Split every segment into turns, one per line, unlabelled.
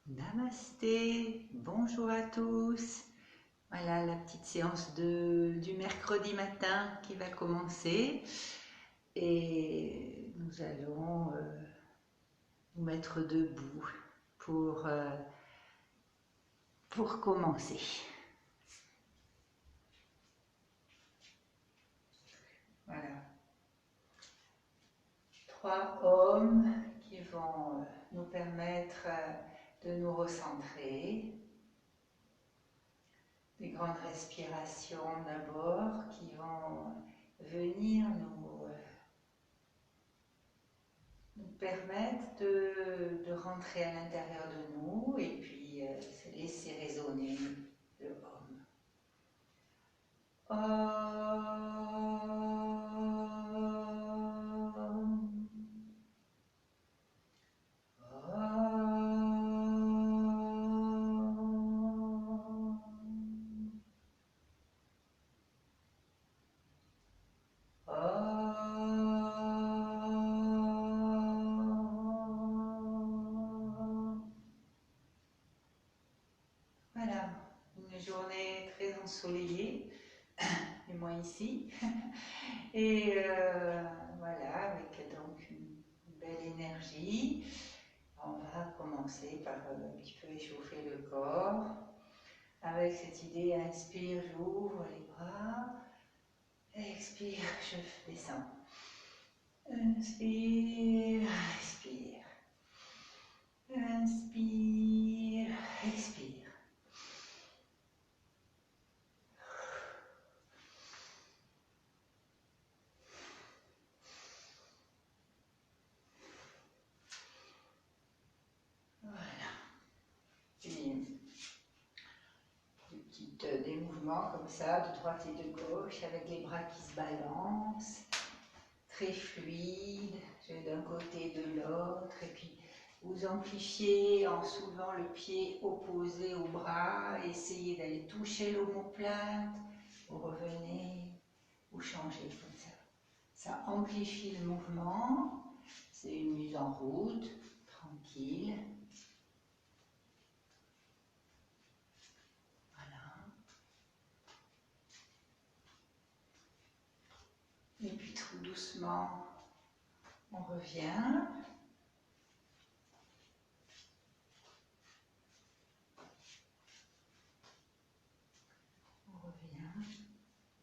Namasté, bonjour à tous. Voilà la petite séance du mercredi matin qui va commencer et nous allons nous mettre debout pour, euh, pour commencer. Voilà, trois hommes qui vont nous permettre de nous recentrer. Des grandes respirations d'abord qui vont venir nous permettre de rentrer à l'intérieur de nous et puis se laisser résonner le Om. Om. Voilà, une journée très ensoleillée, et moi ici, et voilà, avec donc une belle énergie. On va commencer par un petit peu échauffer le corps, avec cette idée, inspire, j'ouvre les bras, expire, je descends. Inspire, expire. Inspire, expire. Voilà. Puis, des mouvements comme ça, de droite et de gauche, avec les bras qui se balancent, très fluide, d'un côté et de l'autre, et puis vous amplifiez en soulevant le pied opposé au bras, essayez d'aller toucher l'omoplate, vous revenez, vous changez comme ça. Ça amplifie le mouvement, c'est une mise en route, tranquille. Voilà. Et puis tout doucement, on revient.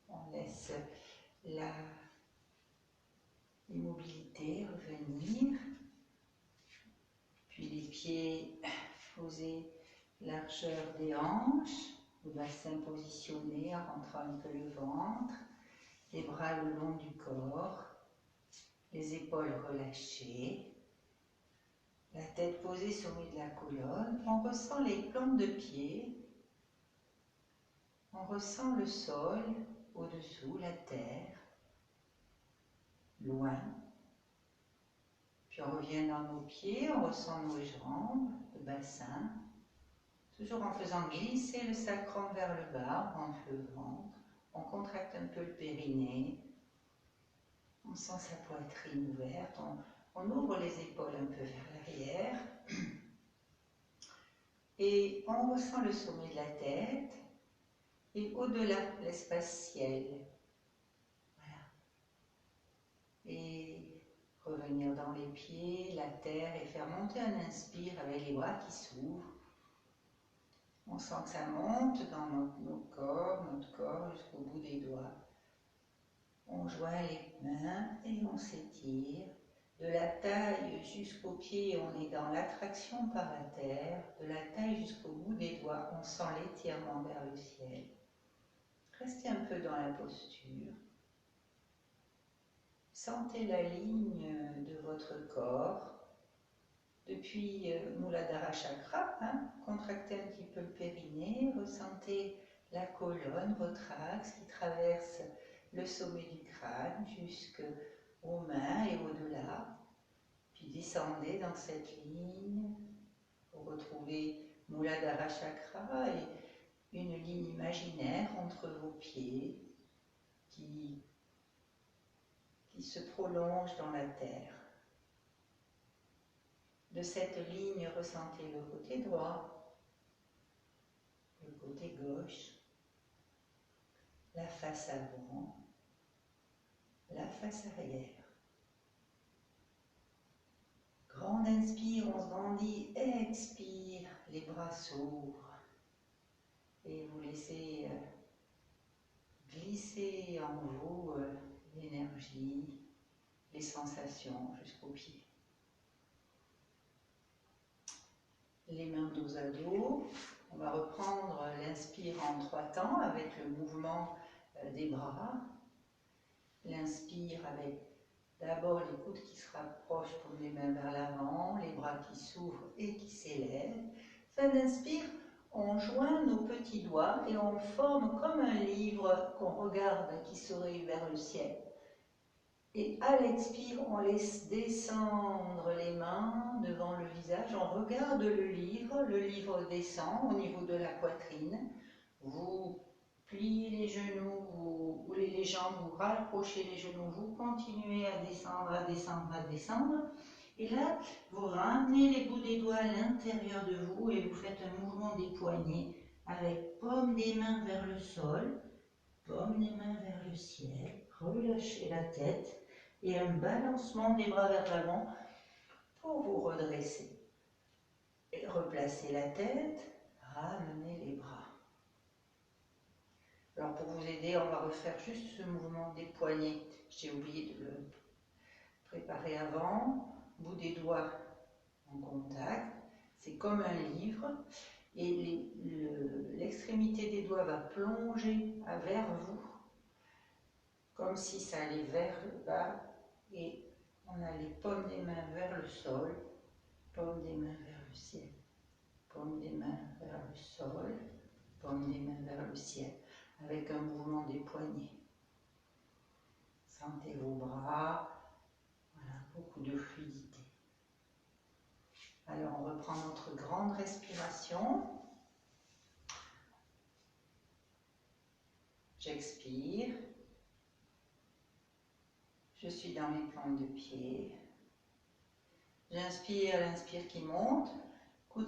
On laisse l'immobilité revenir. Puis les pieds posés largeur des hanches, le bassin positionné en rentrant un peu le ventre, les bras le long du corps, les épaules relâchées, la tête posée sur le sommet de la colonne. On ressent les plantes de pied, on ressent le sol au-dessous, la terre, loin. Puis on revient dans nos pieds, on ressent nos jambes, le bassin, toujours en faisant glisser le sacrum vers le bas, on rentre le ventre, on contracte un peu le périnée, on sent sa poitrine ouverte, on ouvre les épaules un peu vers l'arrière, et on ressent le sommet de la tête, et au-delà, l'espace ciel. Voilà. Et revenir dans les pieds, la terre, et faire monter un inspire avec les bras qui s'ouvrent. On sent que ça monte dans notre corps jusqu'au bout des doigts. On joint les mains et on s'étire. De la taille jusqu'aux pieds, on est dans l'attraction par la terre. De la taille jusqu'au bout des doigts, on sent l'étirement vers le ciel. Restez un peu dans la posture. Sentez la ligne de votre corps. Depuis Muladhara Chakra, contractez un petit peu le périnée, ressentez la colonne, votre axe qui traverse le sommet du crâne jusqu'aux mains et au-delà. Puis descendez dans cette ligne pour retrouver Muladhara Chakra et une ligne imaginaire entre vos pieds qui se prolonge dans la terre. De cette ligne, ressentez le côté droit, le côté gauche, la face avant, la face arrière. Grande inspire, on se grandit, expire, les bras s'ouvrent et vous laissez glisser en vous l'énergie, les sensations jusqu'aux pieds. Les mains dos à dos, on va reprendre l'inspire en 3 temps avec le mouvement des bras. L'inspire avec d'abord les coudes qui se rapprochent, paume les mains vers l'avant, les bras qui s'ouvrent et qui s'élèvent. Fin d'inspire, on joint nos petits doigts et on forme comme un livre qu'on regarde qui sourit vers le ciel. Et à l'expire, on laisse descendre les mains devant le visage, on regarde le livre descend au niveau de la poitrine. Vous pliez les genoux, vous roulez les jambes, vous rapprochez les genoux, vous continuez à descendre, à descendre, à descendre. Et là, vous ramenez les bouts des doigts à l'intérieur de vous et vous faites un mouvement des poignets avec paume des mains vers le sol, paume des mains vers le ciel, relâchez la tête et un balancement des bras vers l'avant pour vous redresser. Et replacez la tête, ramenez les bras. Alors pour vous aider, on va refaire juste ce mouvement des poignets. J'ai oublié de le préparer avant. Bout des doigts en contact. C'est comme un livre. Et l'extrémité des doigts va plonger vers vous. Comme si ça allait vers le bas. Et on a les paumes des mains vers le sol. Paumes des mains vers le ciel. Paumes des mains vers le sol. Paumes des mains vers le ciel. Avec un mouvement des poignets. Sentez vos bras, voilà, beaucoup de fluidité. Alors on reprend notre grande respiration. J'expire. Je suis dans mes plantes de pied. J'inspire, l'inspire qui monte. Coudes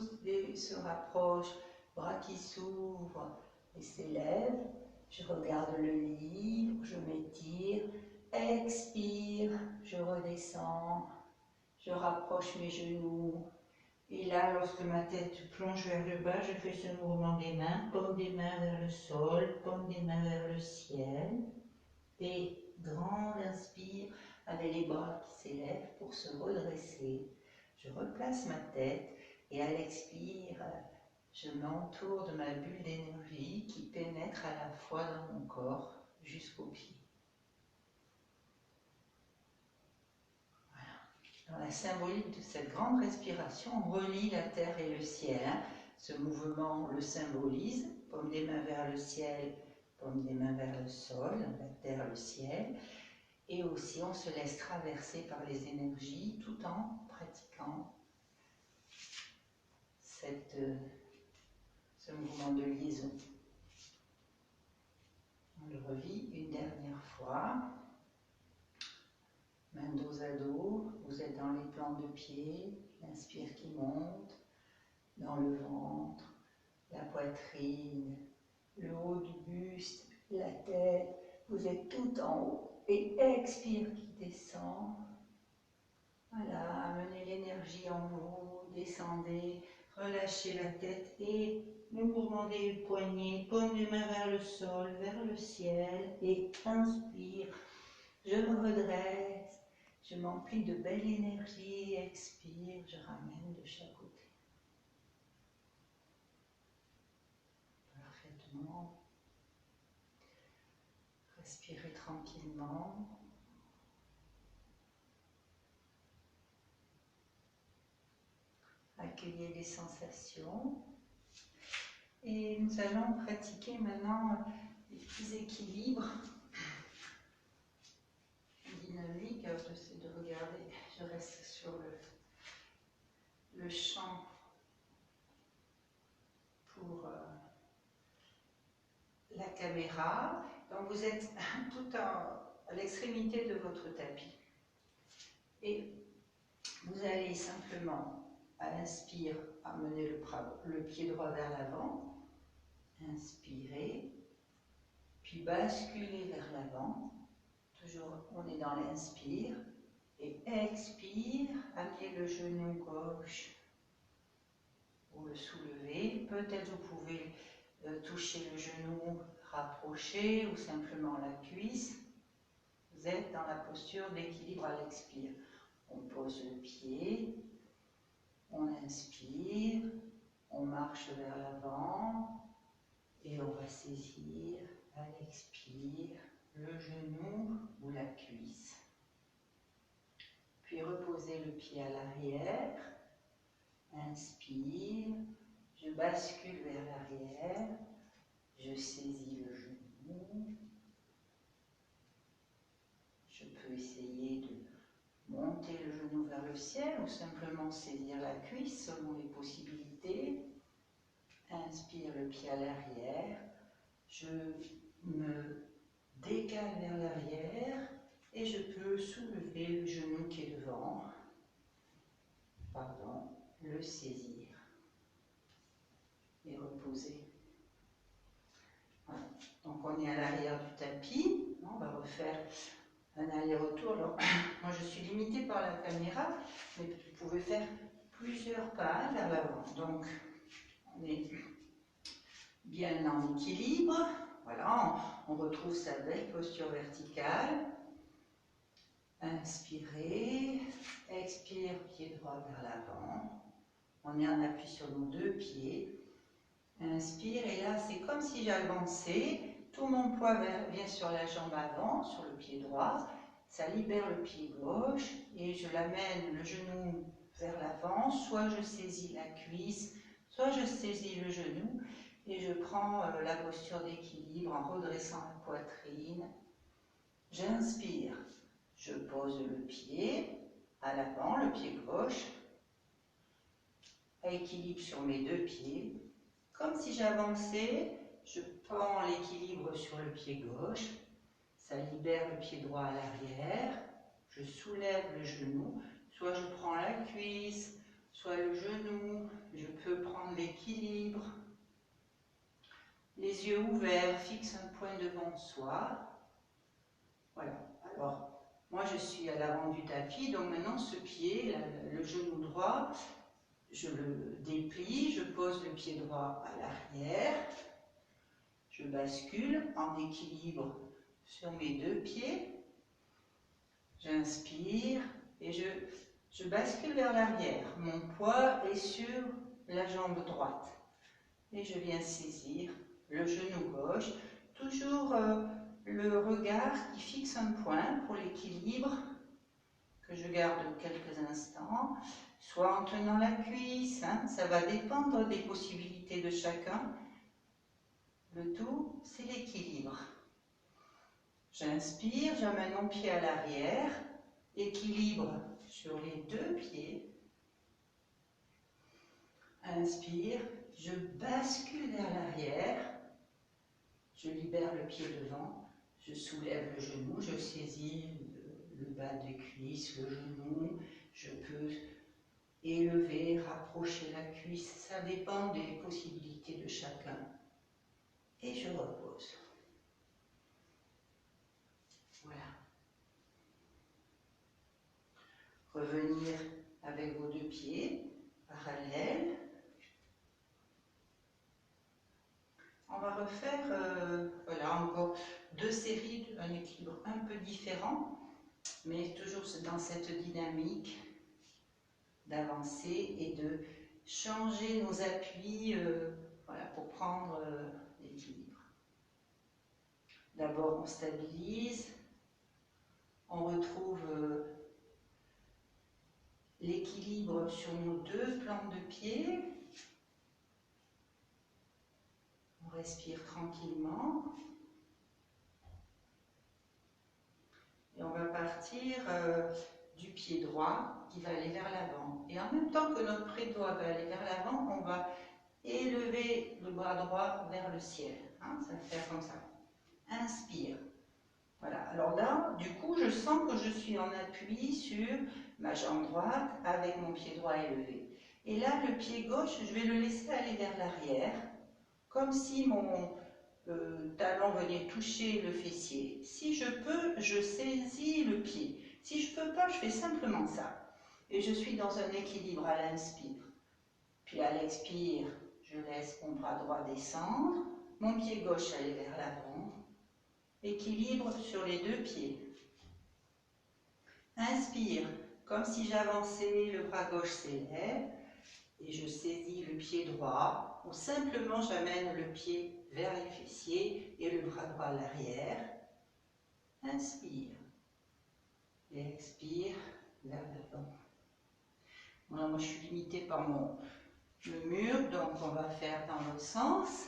se rapprochent, bras qui s'ouvrent et s'élèvent. Je regarde le livre, je m'étire. Expire, je redescends, je rapproche mes genoux. Et là, lorsque ma tête plonge vers le bas, je fais ce mouvement des mains, paume des mains vers le sol, paume des mains vers le ciel. Et grande inspire avec les bras qui s'élèvent pour se redresser. Je replace ma tête et à l'expire, je m'entoure de ma bulle d'énergie qui pénètre à la fois dans mon corps jusqu'aux pieds. Dans la symbolique de cette grande respiration, on relie la terre et le ciel. Ce mouvement le symbolise, paume des mains vers le ciel, paume des mains vers le sol, la terre, le ciel. Et aussi, on se laisse traverser par les énergies tout en pratiquant ce mouvement de liaison. On le revit une dernière fois. Main dos à dos, vous êtes dans les plantes de pied, l'inspire qui monte, dans le ventre, la poitrine, le haut du buste, la tête, vous êtes tout en haut. Et expire qui descend. Voilà, amenez l'énergie en vous, descendez, relâchez la tête et le mouvement des poignets, paume des mains vers le sol, vers le ciel et inspire. Je me redresse, je m'emplis de belle énergie, expire, je ramène de chaque côté. Parfaitement. Respirez tranquillement. Accueillez les sensations. Et nous allons pratiquer maintenant des petits équilibres dynamiques. J'essaie de regarder, je reste sur le champ pour la caméra. Donc vous êtes tout à l'extrémité de votre tapis. Et vous allez simplement Inspire, amenez le pied droit vers l'avant. Inspirez. Puis basculez vers l'avant. Toujours, on est dans l'inspire. Et expire, amenez le genou gauche. Vous le soulevez. Peut-être vous pouvez toucher le genou rapproché ou simplement la cuisse. Vous êtes dans la posture d'équilibre à l'expire. On pose le pied, on inspire, on marche vers l'avant et on va saisir à l'expire le genou ou la cuisse. Puis reposez le pied à l'arrière, inspire, je bascule vers l'arrière, je saisis le genou, je peux essayer de monter le genou vers le ciel ou simplement saisir la cuisse selon les possibilités. Inspire le pied à l'arrière, je me décale vers l'arrière et je peux soulever le genou qui est devant, le saisir et reposer. Voilà. Donc on est à l'arrière du tapis, on va refaire un aller-retour. Alors, moi je suis limitée par la caméra, mais vous pouvez faire plusieurs pas vers l'avant. Donc on est bien en équilibre. Voilà, on retrouve sa belle posture verticale. Inspirez, expire, pied droit vers l'avant. On est en appui sur nos deux pieds. Inspire, et là c'est comme si j'avançais. Tout mon poids vient sur la jambe avant, sur le pied droit. Ça libère le pied gauche et je l'amène le genou vers l'avant. Soit je saisis la cuisse, soit je saisis le genou et je prends la posture d'équilibre en redressant la poitrine. J'inspire, je pose le pied à l'avant, le pied gauche, à équilibre sur mes deux pieds. Comme si j'avançais, je prends l'équilibre sur le pied gauche, ça libère le pied droit à l'arrière, je soulève le genou, soit je prends la cuisse, soit le genou, je peux prendre l'équilibre. Les yeux ouverts, fixe un point devant soi. Voilà, alors moi je suis à l'avant du tapis, donc maintenant ce pied, le genou droit, je le déplie, je pose le pied droit à l'arrière, je bascule en équilibre sur mes deux pieds, j'inspire et je bascule vers l'arrière. Mon poids est sur la jambe droite et je viens saisir le genou gauche, toujours le regard qui fixe un point pour l'équilibre que je garde quelques instants, soit en tenant la cuisse, ça va dépendre des possibilités de chacun. Le tout, c'est l'équilibre. J'inspire, j'amène mon pied à l'arrière, équilibre sur les deux pieds. Inspire, je bascule vers l'arrière, je libère le pied devant, je soulève le genou, je saisis le bas des cuisses, le genou, je peux élever, rapprocher la cuisse, ça dépend des possibilités de chacun. Et je repose. Voilà. Revenir avec vos deux pieds parallèles. On va refaire voilà, encore deux séries, un équilibre un peu différent, mais toujours dans cette dynamique d'avancer et de changer nos appuis voilà, pour prendre l'équilibre. D'abord, on stabilise, on retrouve l'équilibre sur nos deux plantes de pied. On respire tranquillement. Et on va partir du pied droit qui va aller vers l'avant. Et en même temps que notre pied droit va aller vers l'avant, on va élever le bras droit vers le ciel. Ça va faire comme ça. Inspire. Voilà. Alors là, du coup, je sens que je suis en appui sur ma jambe droite avec mon pied droit élevé. Et là, le pied gauche, je vais le laisser aller vers l'arrière, comme si mon talon venait toucher le fessier. Si je peux, je saisis le pied. Si je ne peux pas, je fais simplement ça. Et je suis dans un équilibre à l'inspire. Puis à l'expire, je laisse mon bras droit descendre, mon pied gauche aller vers l'avant. Équilibre sur les deux pieds. Inspire, comme si j'avançais, le bras gauche s'élève et je saisis le pied droit ou simplement j'amène le pied vers les fessiers et le bras droit à l'arrière. Inspire et expire vers l'avant. Voilà, moi je suis limitée par le mur, donc on va faire dans l'autre sens.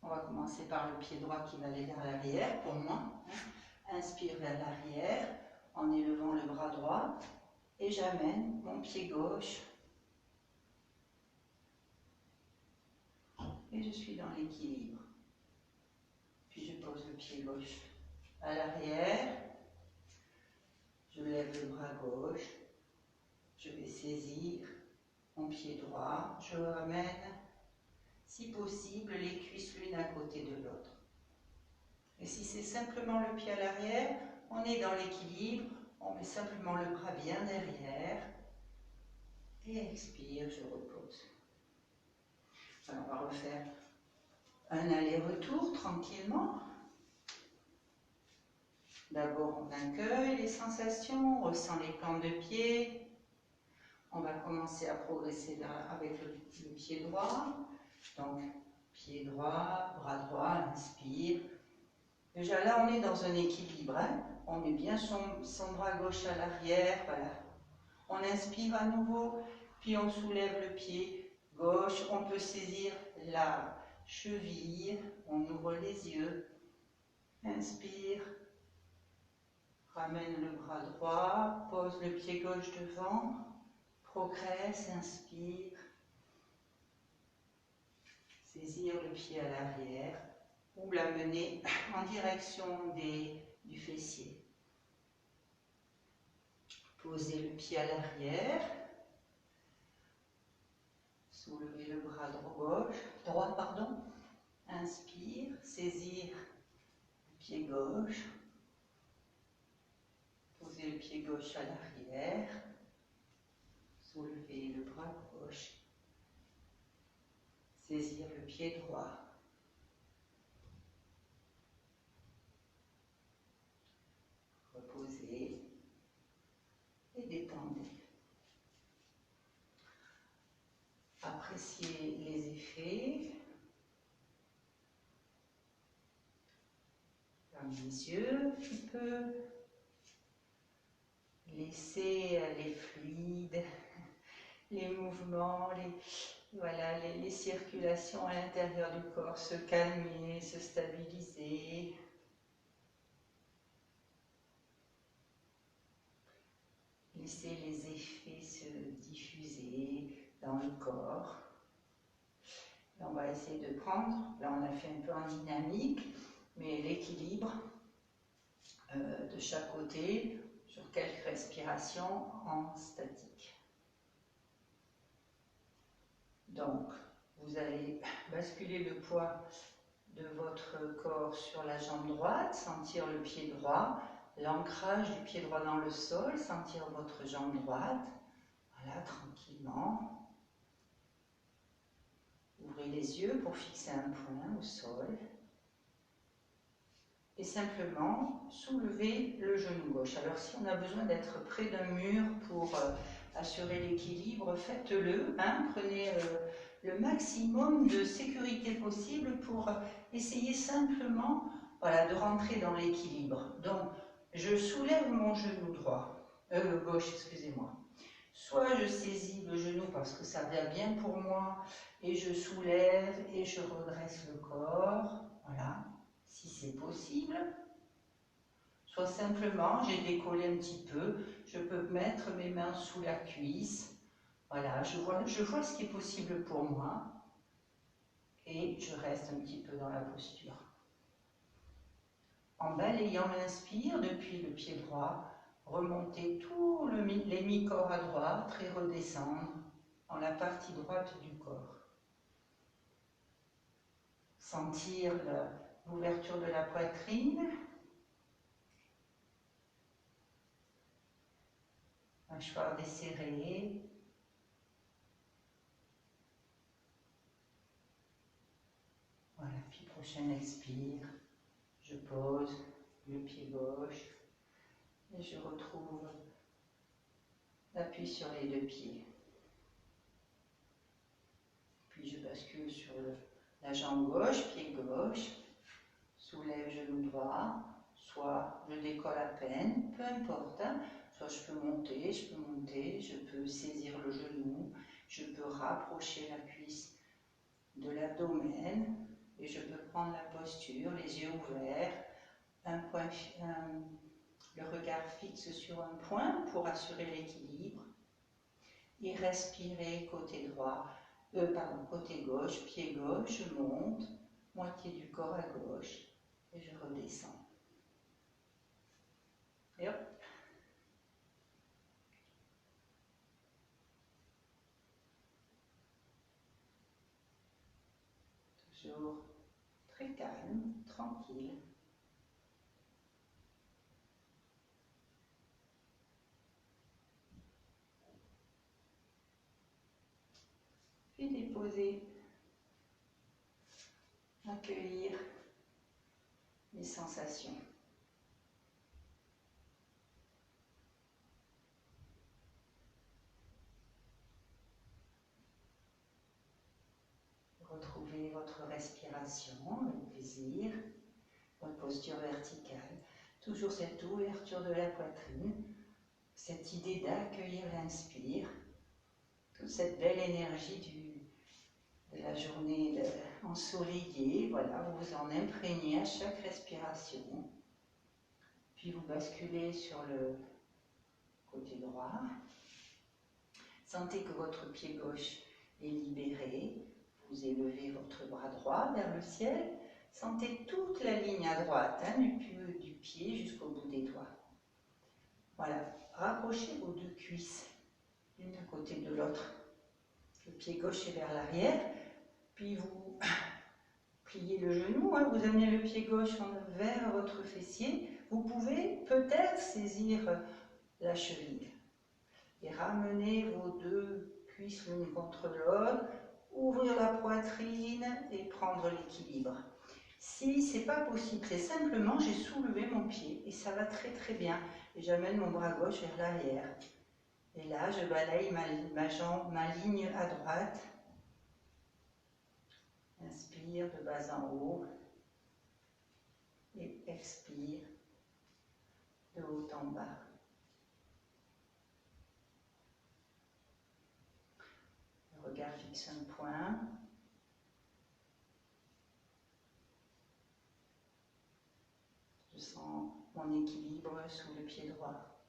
On va commencer par le pied droit qui va aller vers l'arrière pour moi. Inspire vers l'arrière en élevant le bras droit et j'amène mon pied gauche et je suis dans l'équilibre. Puis je pose le pied gauche à l'arrière, je lève le bras gauche, je vais saisir mon pied droit, je ramène si possible les cuisses l'une à côté de l'autre. Et si c'est simplement le pied à l'arrière, on est dans l'équilibre, on met simplement le bras bien derrière et expire, je repose. Alors on va refaire un aller-retour tranquillement. D'abord on accueille les sensations, on ressent les plantes de pied. On va commencer à progresser avec le pied droit. Donc pied droit, bras droit, inspire. Déjà là on est dans un équilibre, hein. On met bien son bras gauche à l'arrière, voilà. On inspire à nouveau, puis on soulève le pied gauche, on peut saisir la cheville, on ouvre les yeux, inspire, ramène le bras droit, pose le pied gauche devant, progresse, inspire, saisir le pied à l'arrière ou l'amener en direction du fessier. Posez le pied à l'arrière, soulevez le bras droit, inspire, saisir le pied gauche, posez le pied gauche à l'arrière, soulevez le bras gauche, saisir le pied droit. Reposez et détendez. Appréciez les effets. Fermez les yeux un petit peu. Laissez les fluides, les mouvements, les circulations à l'intérieur du corps se calmer, se stabiliser. Laissez les effets se diffuser dans le corps. Et on va essayer de prendre, là on a fait un peu en dynamique, mais l'équilibre de chaque côté sur quelques respirations en statique. Donc, vous allez basculer le poids de votre corps sur la jambe droite, sentir le pied droit, l'ancrage du pied droit dans le sol, sentir votre jambe droite, voilà, tranquillement. Ouvrez les yeux pour fixer un point au sol. Et simplement soulevez le genou gauche. Alors si on a besoin d'être près d'un mur pour assurer l'équilibre, faites-le, hein, prenez le maximum de sécurité possible pour essayer simplement, voilà, de rentrer dans l'équilibre. Donc je soulève mon genou gauche, excusez-moi. Soit je saisis le genou parce que ça va bien pour moi et je soulève et je redresse le corps, voilà. Si c'est possible, soit simplement, j'ai décollé un petit peu, je peux mettre mes mains sous la cuisse, voilà, je vois ce qui est possible pour moi, et je reste un petit peu dans la posture. En balayant l'inspire depuis le pied droit, remonter tous les mi-corps à droite et redescendre dans la partie droite du corps. Sentir l'ouverture de la poitrine, mâchoire desserrée. Voilà, puis prochaine expire, je pose le pied gauche et je retrouve l'appui sur les deux pieds. Puis je bascule sur la jambe gauche, pied gauche, soulève genou droit, soit je décolle à peine, peu importe, hein. Soit je peux monter, je peux saisir le genou, je peux rapprocher la cuisse de l'abdomen et je peux prendre la posture, les yeux ouverts, le regard fixe sur un point pour assurer l'équilibre et respirer côté droit, côté gauche, pied gauche, je monte, moitié du corps à gauche et je redescends. Et hop. Toujours très calme, tranquille. Puis déposer, accueillir les sensations. Retrouvez votre respiration avec plaisir, votre posture verticale. Toujours cette ouverture de la poitrine, cette idée d'accueillir l'inspire, toute cette belle énergie de la journée ensoleillée, voilà, vous vous en imprégnez à chaque respiration. Puis vous basculez sur le côté droit. Sentez que votre pied gauche est libéré. Vous élevez votre bras droit vers le ciel. Sentez toute la ligne à droite, hein, du pied jusqu'au bout des doigts. Voilà, rapprochez vos deux cuisses, l'une à côté de l'autre. Le pied gauche est vers l'arrière, puis vous pliez le genou, hein, vous amenez le pied gauche vers votre fessier. Vous pouvez peut-être saisir la cheville et ramener vos deux cuisses l'une contre l'autre, ouvrir la poitrine et prendre l'équilibre. Si c'est pas possible, c'est simplement j'ai soulevé mon pied et ça va très très bien. Et j'amène mon bras gauche vers l'arrière. Et là, je balaye ma ligne à droite. Inspire de bas en haut et expire de haut en bas. Le regard fixe un point. Je sens mon équilibre sous le pied droit.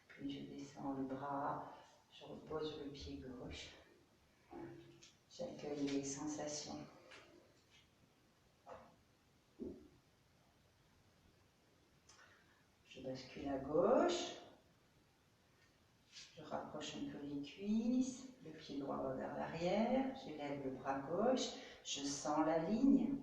Puis je descends le bras, je repose le pied gauche. J'accueille les sensations. Je bascule à gauche. Je rapproche un peu les cuisses. Le pied droit va vers l'arrière. J'élève le bras gauche. Je sens la ligne.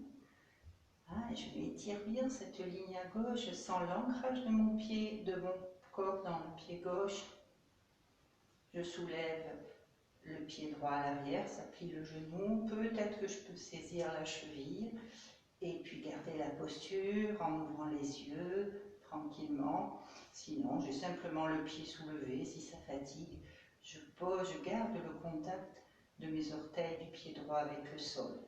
Ah, je vais étirer bien cette ligne à gauche. Je sens l'ancrage de mon pied, de mon corps dans le pied gauche. Je soulève le pied droit à l'arrière, ça plie le genou. Peut-être que je peux saisir la cheville. Et puis garder la posture en ouvrant les yeux tranquillement. Sinon, j'ai simplement le pied soulevé. Si ça fatigue, je pose, je garde le contact de mes orteils du pied droit avec le sol.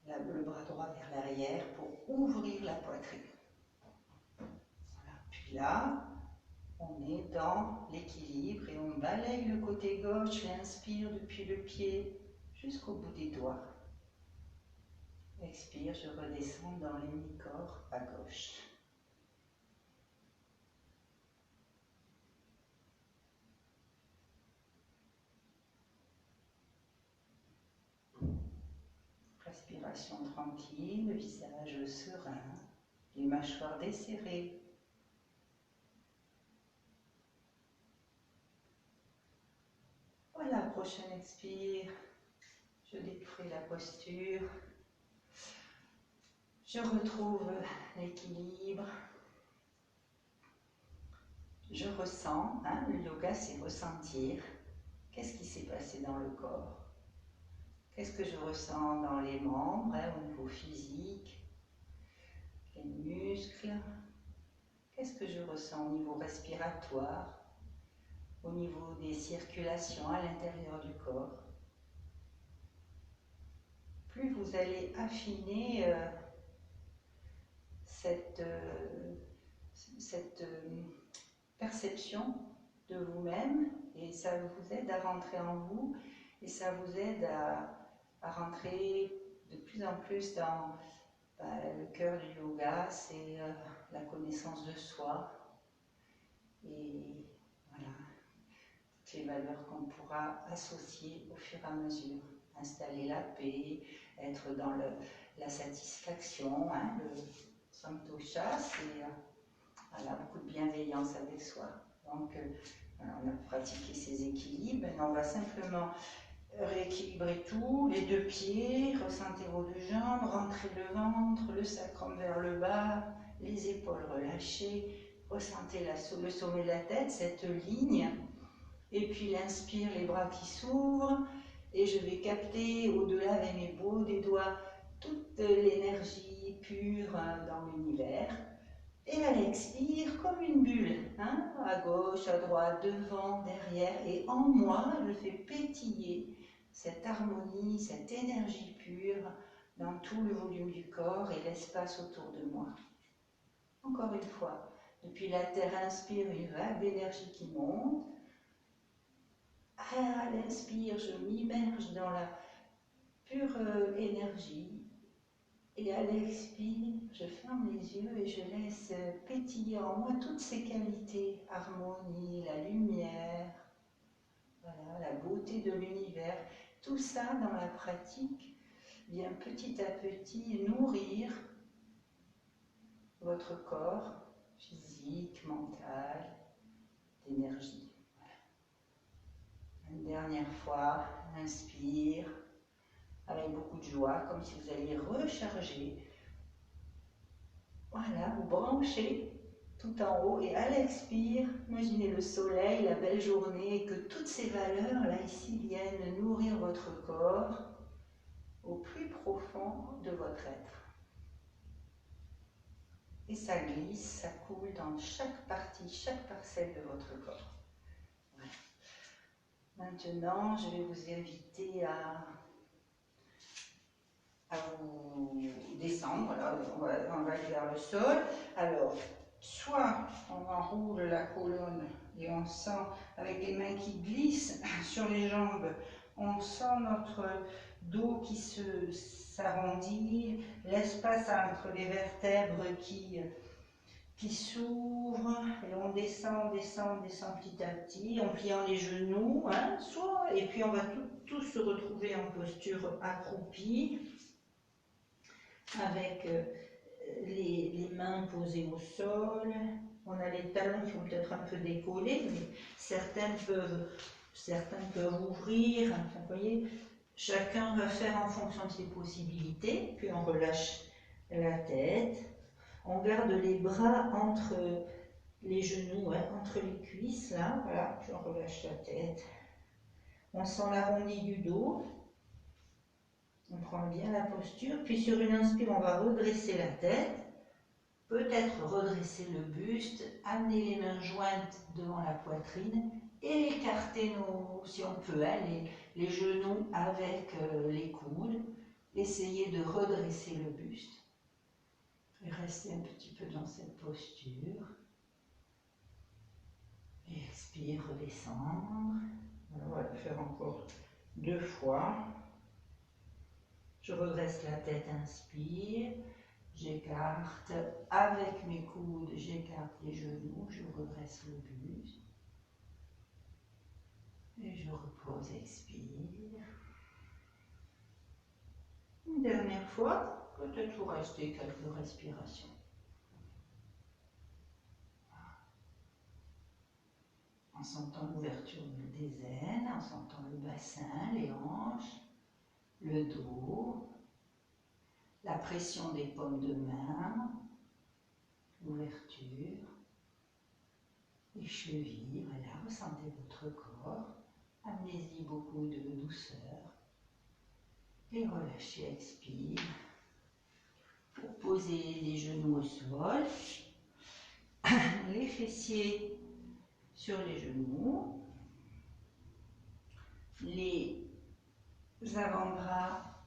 Le bras droit vers l'arrière pour ouvrir la poitrine. Voilà. Puis là, on est dans l'équilibre et on balaye le côté gauche, l'inspire depuis le pied jusqu'au bout des doigts. Expire, je redescends dans les mi-corps à gauche. Respiration tranquille, le visage serein, les mâchoires desserrées. prochaine expire, je détruis la posture. Je retrouve l'équilibre. Je ressens, hein, le yoga c'est ressentir. Qu'est-ce qui s'est passé dans le corps? Qu'est-ce que je ressens dans les membres, hein, au niveau physique, les muscles? Qu'est-ce que je ressens au niveau respiratoire, au niveau des circulations à l'intérieur du corps? Plus vous allez affiner cette perception de vous-même, et ça vous aide à rentrer en vous, et ça vous aide à rentrer de plus en plus dans le cœur du yoga, c'est la connaissance de soi, et voilà, toutes les valeurs qu'on pourra associer au fur et à mesure. Installer la paix, être dans la satisfaction, hein, le santosha, c'est voilà, beaucoup de bienveillance avec soi. Donc, voilà, on a pratiqué ces équilibres. Maintenant, on va simplement rééquilibrer tout, les deux pieds, ressentez vos deux jambes, rentrez le ventre, le sacrum vers le bas, les épaules relâchées, ressentez le sommet de la tête, cette ligne. Et puis l'inspire, les bras qui s'ouvrent, et je vais capter au-delà avec mes beaux des doigts toute l'énergie pure dans l'univers. Et à l'expire, comme une bulle, hein, à gauche, à droite, devant, derrière, et en moi, je fais pétiller cette harmonie, cette énergie pure dans tout le volume du corps et l'espace autour de moi. Encore une fois, depuis la terre, inspire une vague d'énergie qui monte. À l'inspire, je m'immerge dans la pure énergie. Et à l'expire, je ferme les yeux et je laisse pétiller en moi toutes ces qualités, harmonie, la lumière, voilà, la beauté de l'univers. Tout ça dans la pratique vient petit à petit nourrir votre corps physique, mental, d'énergie. Une dernière fois, inspire avec beaucoup de joie, comme si vous alliez recharger. Voilà, vous branchez tout en haut et à l'expire, imaginez le soleil, la belle journée, et que toutes ces valeurs là ici viennent nourrir votre corps au plus profond de votre être. Et ça glisse, ça coule dans chaque partie, chaque parcelle de votre corps. Voilà. Maintenant, je vais vous inviter à vous descendre, voilà, on va aller vers le sol. Alors, soit on enroule la colonne et on sent avec les mains qui glissent sur les jambes, on sent notre dos qui s'arrondit, l'espace entre les vertèbres qui s'ouvre, et on descend petit à petit, en pliant les genoux, hein, soit, et puis on va tous se retrouver en posture accroupie, avec les mains posées au sol. On a les talons qui vont peut-être un peu décoller, mais certains peuvent ouvrir. Enfin, vous voyez, chacun va faire en fonction de ses possibilités. Puis on relâche la tête. On garde les bras entre les genoux, hein, entre les cuisses, là, voilà. Puis on relâche la tête. On sent l'arrondi du dos. On prend bien la posture, puis sur une inspire, on va redresser la tête, peut-être redresser le buste, amener les mains jointes devant la poitrine et écarter si on peut, hein, les genoux avec les coudes. Essayez de redresser le buste et rester un petit peu dans cette posture. Et expire, redescendre. Alors, on va le faire encore 2 fois. Je redresse la tête, inspire, j'écarte avec mes coudes, j'écarte les genoux, je redresse le buste. Et je repose, expire. Une dernière fois, peut-être vous rester quelques respirations. en sentant l'ouverture des aines, en sentant le bassin, les hanches, le dos, la pression des paumes de main, l'ouverture, les chevilles, voilà, ressentez votre corps, amenez-y beaucoup de douceur et relâchez, expire. Pour poser les genoux au sol, les fessiers sur les genoux, les avant-bras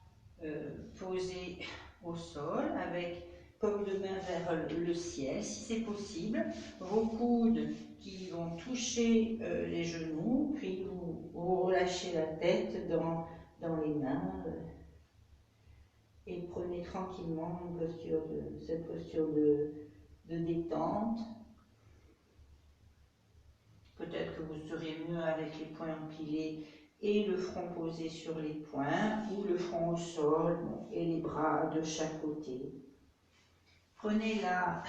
posés au sol avec paume de main vers le ciel si c'est possible, vos coudes qui vont toucher les genoux, puis vous relâchez la tête dans les mains et prenez tranquillement cette posture de détente. Peut-être que vous seriez mieux avec les poings empilés et le front posé sur les poings, ou le front au sol et les bras de chaque côté. Prenez la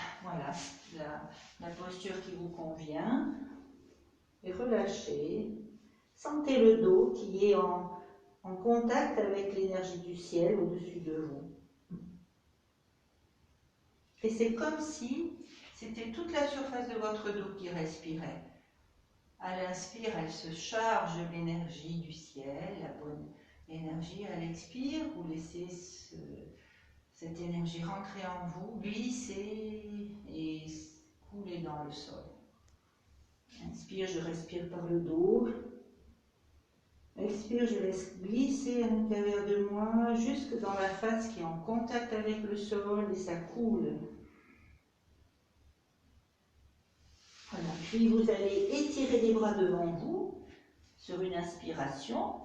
posture qui vous convient et relâchez. Sentez le dos qui est en contact avec l'énergie du ciel au-dessus de vous. Et c'est comme si c'était toute la surface de votre dos qui respirait. À l'inspire, elle se charge de l'énergie du ciel, la bonne énergie. À l'expire, vous laissez cette énergie rentrer en vous, glisser et couler dans le sol. Inspire, je respire par le dos. Expire, je laisse glisser à l'intérieur de moi, jusque dans la face qui est en contact avec le sol et ça coule. Voilà. Puis vous allez étirer les bras devant vous sur une inspiration.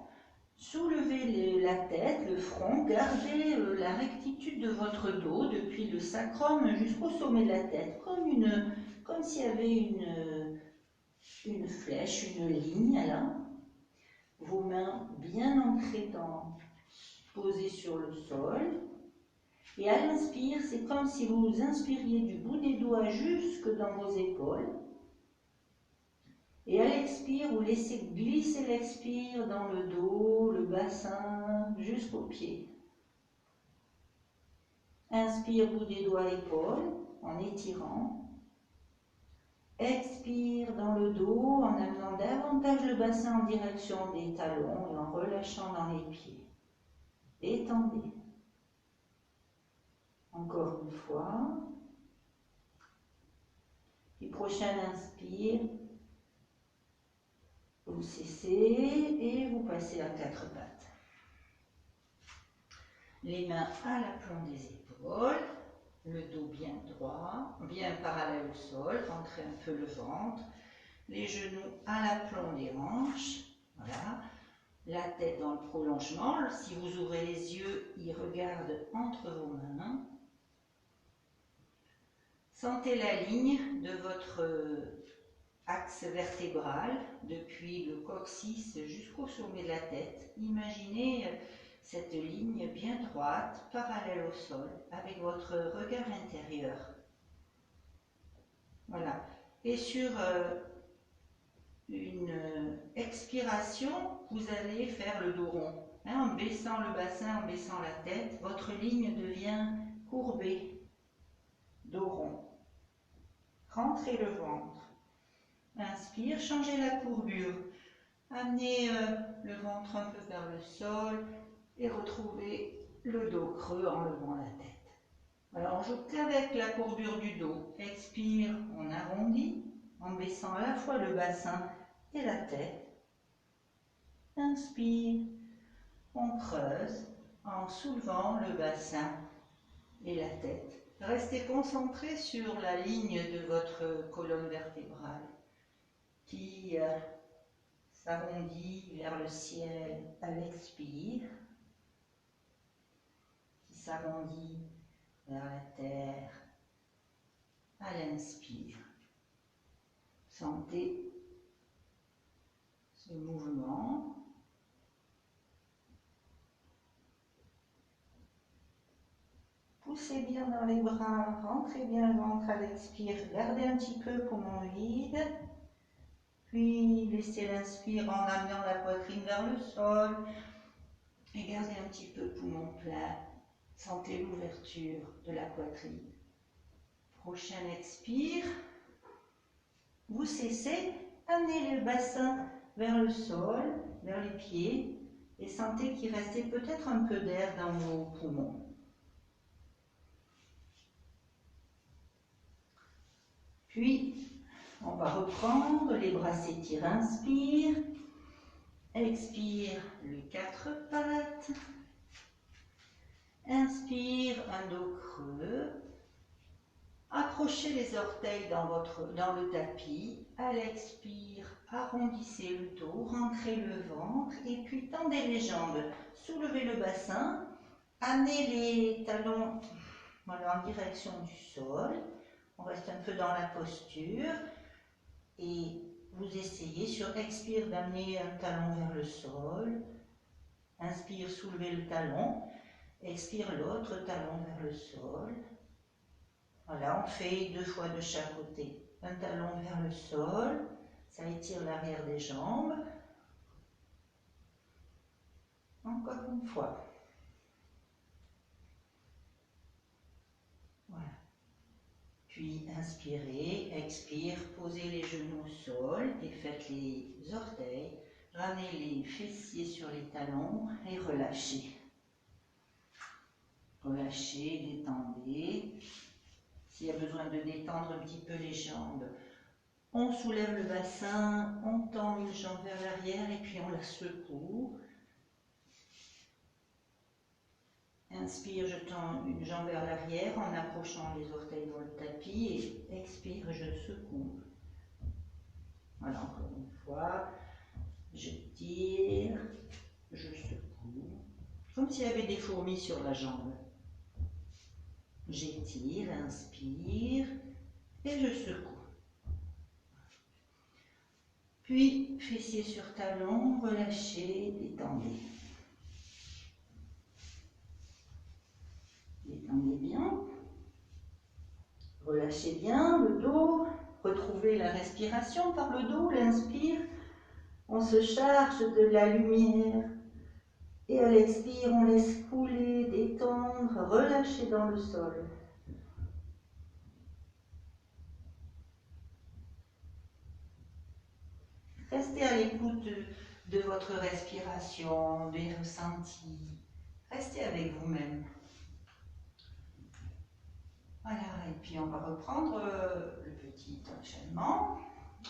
Soulevez la tête, le front, gardez la rectitude de votre dos depuis le sacrum jusqu'au sommet de la tête, comme s'il y avait une flèche, une ligne là. Vos mains bien ancrées posées sur le sol. Et à l'inspire, c'est comme si vous inspiriez du bout des doigts jusque dans vos épaules. Et à l'expire, vous laissez glisser l'expire dans le dos, le bassin, jusqu'aux pieds. Inspire, bout des doigts, épaules, en étirant. Expire dans le dos, en amenant davantage le bassin en direction des talons et en relâchant dans les pieds. Étendez. Encore une fois. Puis prochain inspire. Vous cessez et vous passez à quatre pattes. Les mains à l'aplomb des épaules, le dos bien droit, bien parallèle au sol, rentrez un peu le ventre, les genoux à l'aplomb des hanches, voilà, la tête dans le prolongement. Si vous ouvrez les yeux, ils regardent entre vos mains. Sentez la ligne de votre axe vertébral, depuis le coccyx jusqu'au sommet de la tête. Imaginez cette ligne bien droite, parallèle au sol, avec votre regard intérieur. Voilà. Et sur une expiration, vous allez faire le dos rond. En baissant le bassin, en baissant la tête, votre ligne devient courbée. Dos rond. Rentrez le ventre. Inspire, changez la courbure. Amenez le ventre un peu vers le sol et retrouvez le dos creux en levant la tête. Alors, on joue qu'avec la courbure du dos. Expire, on arrondit en baissant à la fois le bassin et la tête. Inspire, on creuse en soulevant le bassin et la tête. Restez concentré sur la ligne de votre colonne vertébrale qui s'arrondit vers le ciel à l'expire, qui s'arrondit vers la terre à l'inspire. Sentez ce mouvement. Poussez bien dans les bras, rentrez bien le ventre à l'expire, gardez un petit peu poumon vide, Puis laissez l'inspire en amenant la poitrine vers le sol. Et gardez un petit peu poumon plein. Sentez l'ouverture de la poitrine. Prochain expire. Vous cessez. Amenez le bassin vers le sol, vers les pieds. Et sentez qu'il restait peut-être un peu d'air dans vos poumons. Puis, on va reprendre, les bras s'étirent, inspire. Expire, les 4 pattes. Inspire, un dos creux. Accrochez les orteils dans le tapis. À l'expire, arrondissez le dos, rentrez le ventre et puis tendez les jambes. Soulevez le bassin. Amenez les talons en direction du sol. On reste un peu dans la posture. Et vous essayez sur expire d'amener un talon vers le sol. Inspire, soulevez le talon. Expire l'autre talon vers le sol. Voilà, on fait 2 fois de chaque côté. Un talon vers le sol, ça étire l'arrière des jambes. Encore une fois. Voilà. Puis inspirez, expire, posez les genoux au sol et faites les orteils. Ramenez les fessiers sur les talons et relâchez. Relâchez, détendez. S'il y a besoin de détendre un petit peu les jambes, on soulève le bassin, on tend une jambe vers l'arrière et puis on la secoue. Inspire, je tends une jambe vers l'arrière en accrochant les orteils dans le tapis et expire, je secoue. Voilà, encore une fois, je tire, je secoue, comme s'il y avait des fourmis sur la jambe. J'étire, inspire et je secoue. Puis, fessiers sur talon, relâchez, détendez. Détendez bien. Relâchez bien le dos. Retrouvez la respiration par le dos. L'inspire, on se charge de la lumière. Et à l'expire, on laisse couler, détendre, relâcher dans le sol. Restez à l'écoute de votre respiration, des ressentis. Restez avec vous-même. Voilà, et puis on va reprendre le petit enchaînement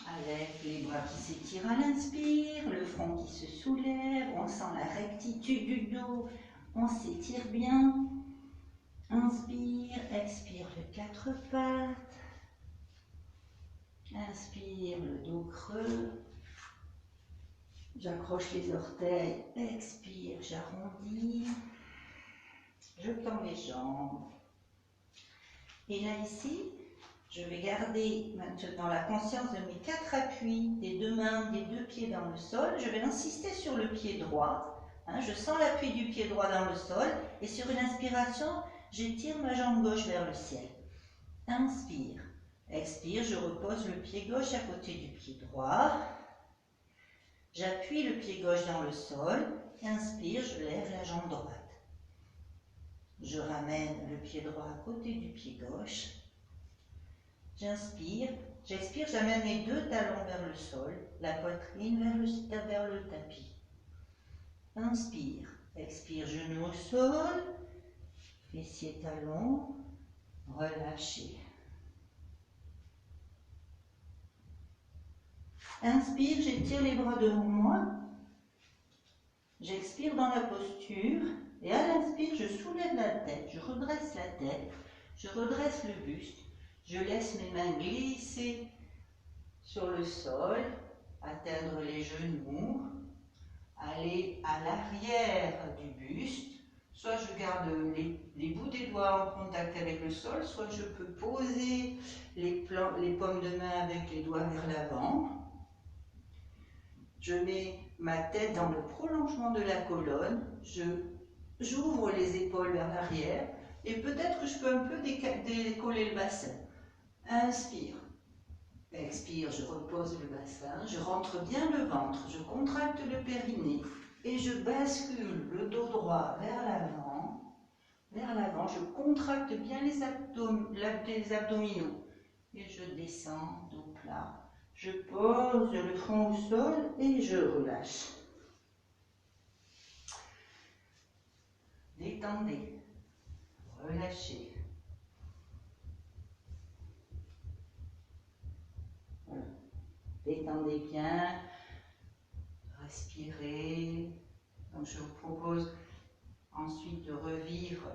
avec les bras qui s'étirent à l'inspire, le front qui se soulève, on sent la rectitude du dos, on s'étire bien. Inspire, expire les 4 pattes. Inspire, le dos creux. J'accroche les orteils, expire, j'arrondis. Je tends les jambes. Et là ici, je vais garder maintenant la conscience de mes 4 appuis, des 2 mains, des 2 pieds dans le sol. Je vais insister sur le pied droit. Je sens l'appui du pied droit dans le sol. Et sur une inspiration, j'étire ma jambe gauche vers le ciel. Inspire. Expire, je repose le pied gauche à côté du pied droit. J'appuie le pied gauche dans le sol. Inspire, je lève la jambe droite. Je ramène le pied droit à côté du pied gauche. J'inspire, j'expire, j'amène mes 2 talons vers le sol, la poitrine vers le tapis. Inspire, expire, genoux au sol, fessiers, talons, relâchez. Inspire, j'étire les bras devant moi. J'expire dans la posture. Et à l'inspire, je soulève la tête, je redresse la tête, je redresse le buste, je laisse mes mains glisser sur le sol, atteindre les genoux, aller à l'arrière du buste, soit je garde les bouts des doigts en contact avec le sol, soit je peux poser les paumes de main avec les doigts vers l'avant. Je mets ma tête dans le prolongement de la colonne, j'ouvre les épaules vers l'arrière et peut-être que je peux un peu décoller le bassin. Inspire. Expire, je repose le bassin, je rentre bien le ventre, je contracte le périnée et je bascule le dos droit vers l'avant. Vers l'avant, je contracte bien les abdominaux et je descends dos plat. Je pose le front au sol et je relâche. Détendez, relâchez. Voilà. Détendez bien, respirez. Donc je vous propose ensuite de revivre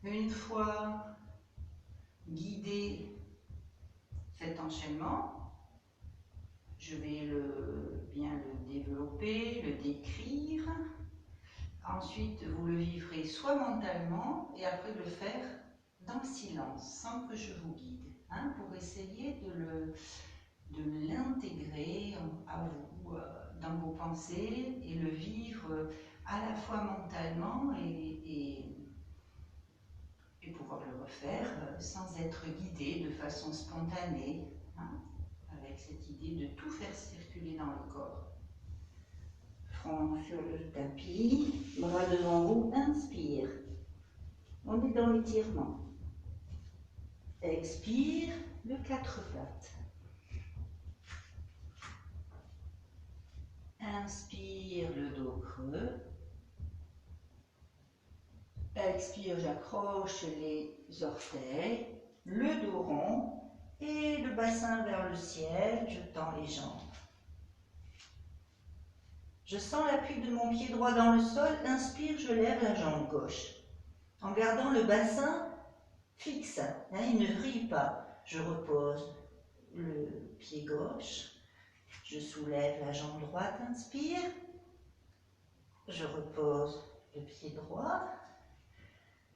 une fois guidé cet enchaînement. Je vais bien le développer, le décrire. Ensuite, vous le vivrez soit mentalement et après le faire dans le silence, sans que je vous guide, hein, pour essayer de l'intégrer à vous, dans vos pensées et le vivre à la fois mentalement et pouvoir le refaire sans être guidé de façon spontanée, hein, avec cette idée de tout faire circuler dans le corps. Front sur le tapis, bras devant vous, inspire. On est dans l'étirement. Expire, le 4 pattes. Inspire, le dos creux. Expire, j'accroche les orteils, le dos rond et le bassin vers le ciel, je tends les jambes. Je sens l'appui de mon pied droit dans le sol, inspire, je lève la jambe gauche. En gardant le bassin fixe, hein, il ne vrille pas. Je repose le pied gauche, je soulève la jambe droite, inspire. Je repose le pied droit.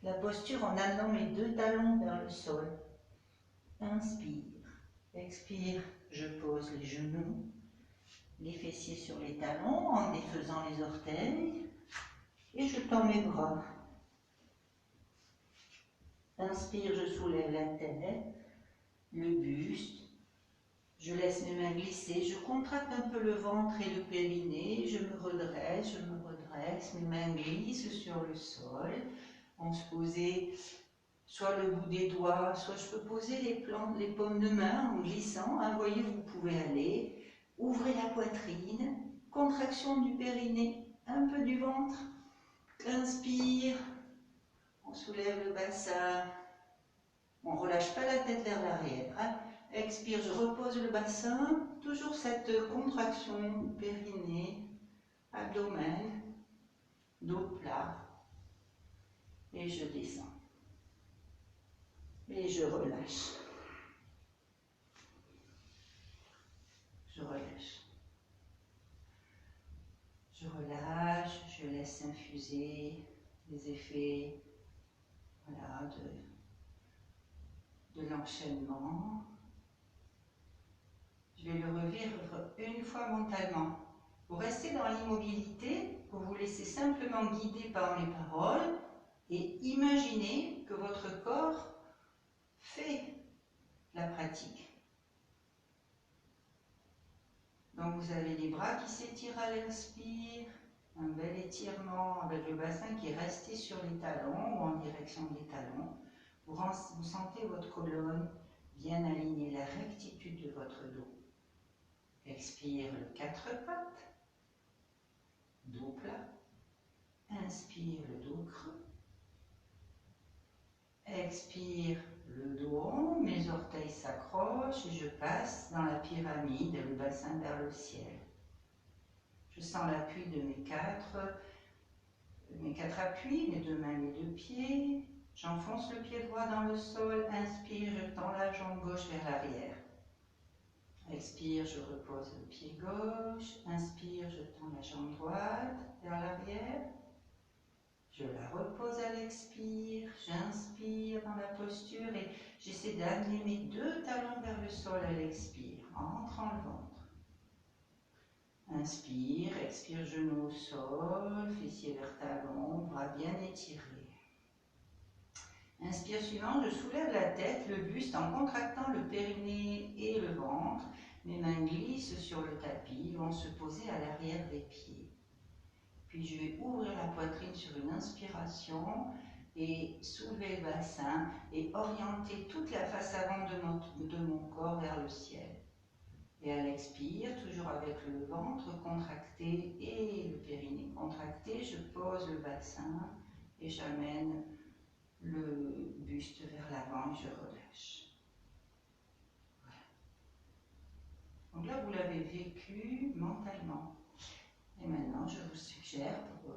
La posture en amenant mes deux talons vers le sol. Inspire, expire, je pose les genoux, les fessiers sur les talons en défaisant les orteils et je tends mes bras. Inspire, je soulève la tête, le buste, je laisse mes mains glisser, je contracte un peu le ventre et le périnée, je me redresse, mes mains glissent sur le sol. On se posait soit le bout des doigts, soit je peux poser les paumes de main en glissant. Hein, voyez, vous pouvez aller. Ouvrez la poitrine, contraction du périnée, un peu du ventre. Inspire, on soulève le bassin, on ne relâche pas la tête vers l'arrière. Hein. Expire, je repose le bassin, toujours cette contraction périnée, abdomen, dos plat, et je descends. Et je relâche. Je relâche. Je relâche, je laisse infuser les effets, voilà, de l'enchaînement. Je vais le revivre une fois mentalement. Vous restez dans l'immobilité, vous vous laissez simplement guider par mes paroles et imaginez que votre corps fait la pratique. Donc vous avez les bras qui s'étirent à l'inspire, un bel étirement avec le bassin qui est resté sur les talons ou en direction des talons. Vous sentez votre colonne bien alignée, la rectitude de votre dos. Expire le 4 pattes, dos plat. Inspire le dos creux. Expire le dos rond, mes orteils s'accrochent et je passe dans la pyramide, le bassin vers le ciel. Je sens l'appui de mes quatre appuis, mes deux mains, mes deux pieds. J'enfonce le pied droit dans le sol, inspire, je tends la jambe gauche vers l'arrière. Expire, je repose le pied gauche, inspire, je tends la jambe droite vers l'arrière. Je la repose à l'expire, j'inspire dans la posture et j'essaie d'amener mes deux talons vers le sol à l'expire, en rentrant le ventre. Inspire, expire, genou au sol, fessier vers talon, bras bien étirés. Inspire suivant, je soulève la tête, le buste en contractant le périnée et le ventre. Mes mains glissent sur le tapis, vont se poser à l'arrière des pieds. Puis je vais ouvrir la poitrine sur une inspiration et soulever le bassin et orienter toute la face avant de mon corps vers le ciel. Et à l'expire, toujours avec le ventre contracté et le périnée contracté, je pose le bassin et j'amène le buste vers l'avant et je relâche. Voilà. Donc là, vous l'avez vécu mentalement. Et maintenant, je vous suggère pour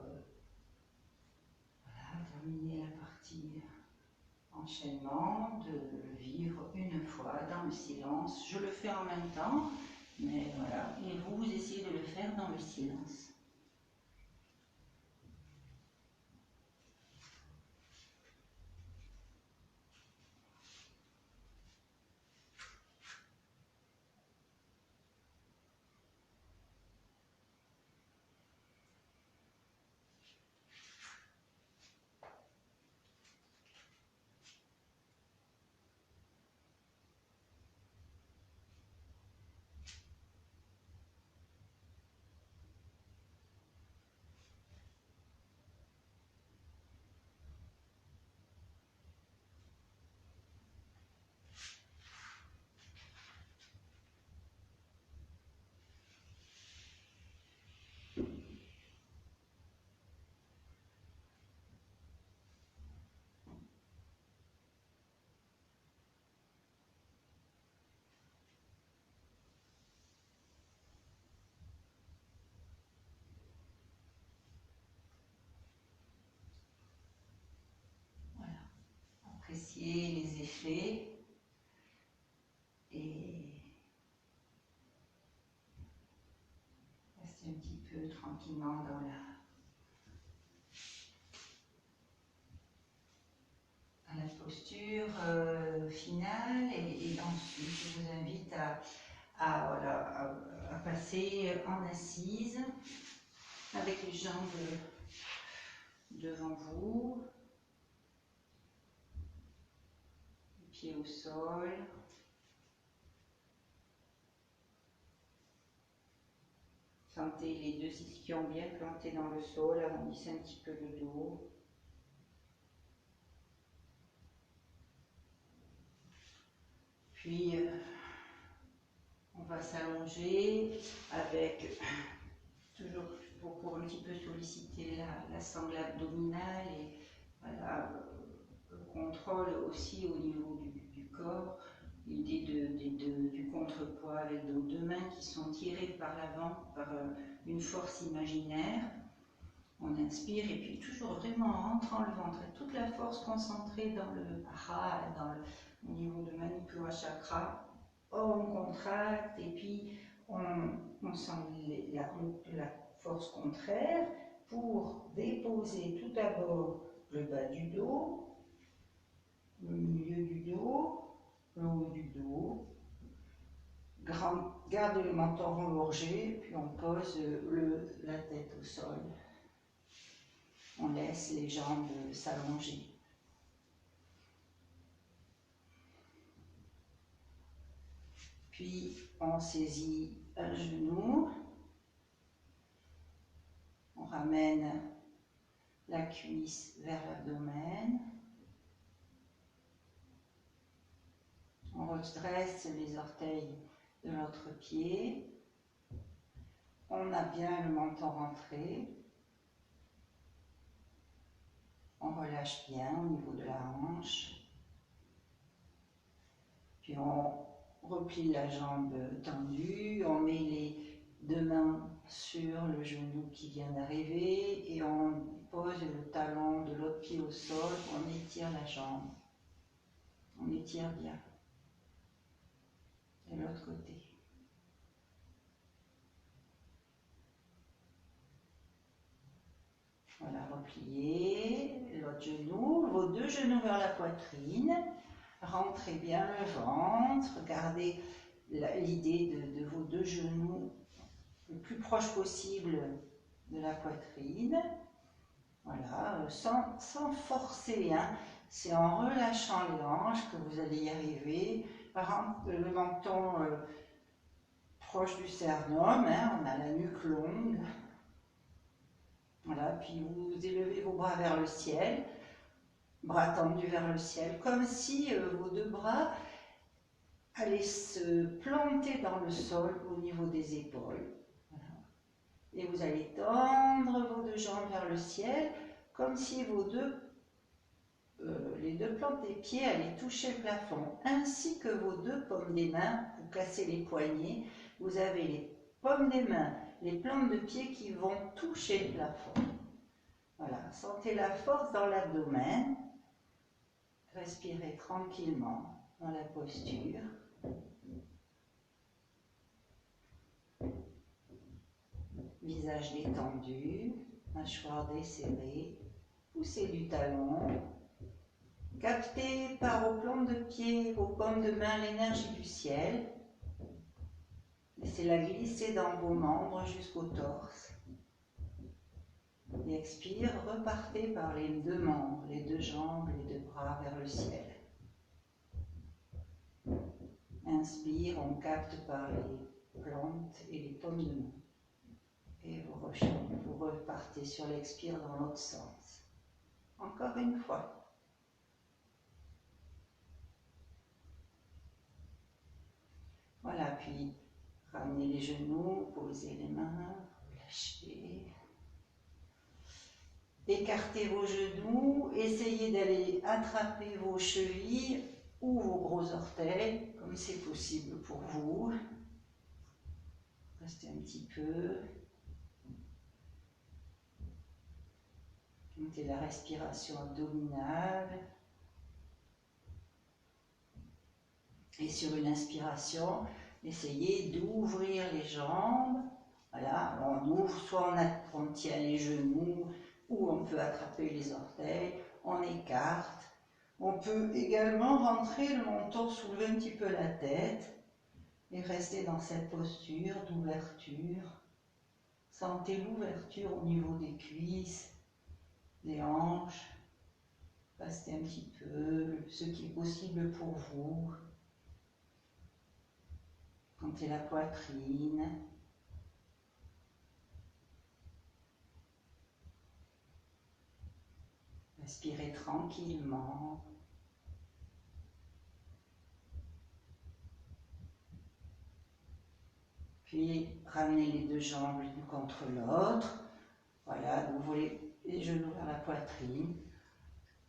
terminer la partie enchaînement, de le vivre une fois dans le silence. Je le fais en même temps, mais voilà. Et vous essayez de le faire dans le silence. Apprécier les effets et rester un petit peu tranquillement dans la posture finale et ensuite je vous invite à passer en assise avec les jambes devant vous, les pieds au sol. Sentez les deux ischions bien plantés dans le sol, arrondissez un petit peu le dos. Puis on va s'allonger avec, toujours pour un petit peu solliciter la sangle abdominale et voilà, le contrôle aussi au niveau du corps. L'idée du contrepoids avec nos deux mains qui sont tirées par l'avant par une force imaginaire. On inspire et puis toujours vraiment en rentrant le ventre et toute la force concentrée dans le hara, au niveau de Manipura Chakra. On contracte et puis on sent la force contraire pour déposer tout d'abord le bas du dos, le milieu du dos, le haut du dos. Garde le menton engorgé, puis on pose la tête au sol. On laisse les jambes s'allonger. Puis on saisit un genou, on ramène la cuisse vers l'abdomen, on redresse les orteils de l'autre pied, on a bien le menton rentré, on relâche bien au niveau de la hanche, puis on replie la jambe tendue, on met les deux mains sur le genou qui vient d'arriver et on pose le talon de l'autre pied au sol, on étire la jambe, on étire bien. De l'autre côté. Voilà, repliez l'autre genou, vos deux genoux vers la poitrine, rentrez bien le ventre, gardez l'idée de vos deux genoux le plus proche possible de la poitrine. Voilà, sans forcer, hein. C'est en relâchant les hanches que vous allez y arriver. Par exemple, le menton proche du sternum, hein, on a la nuque longue. Voilà, puis vous élevez vos bras vers le ciel, bras tendus vers le ciel, comme si vos deux bras allaient se planter dans le sol au niveau des épaules. Voilà. Et vous allez tendre vos deux jambes vers le ciel, comme si les deux plantes des pieds allaient toucher le plafond, ainsi que vos deux paumes des mains. Vous cassez les poignets, vous avez les paumes des mains, les plantes de pieds qui vont toucher le plafond. Voilà, sentez la force dans l'abdomen. Respirez tranquillement dans la posture. Visage détendu, mâchoire desserrée, poussée du talon. Captez par vos plantes de pied, vos paumes de main l'énergie du ciel. Laissez-la glisser dans vos membres jusqu'au torse. Et expire, repartez par les deux membres, les deux jambes, les deux bras vers le ciel. Inspire, on capte par les plantes et les paumes de main. Et vous repartez sur l'expire dans l'autre sens. Encore une fois. Voilà, puis ramenez les genoux, posez les mains, relâchez. Écartez vos genoux, essayez d'aller attraper vos chevilles ou vos gros orteils, comme c'est possible pour vous. Restez un petit peu. Montez la respiration abdominale. Et sur une inspiration, essayez d'ouvrir les jambes. Voilà, on ouvre, soit on tient les genoux, ou on peut attraper les orteils, on écarte. On peut également rentrer le menton, soulever un petit peu la tête et rester dans cette posture d'ouverture. Sentez l'ouverture au niveau des cuisses, des hanches. Restez un petit peu, ce qui est possible pour vous. Sentez la poitrine. Respirez tranquillement. Puis ramenez les deux jambes l'une contre l'autre. Voilà, ouvrez les genoux vers la poitrine.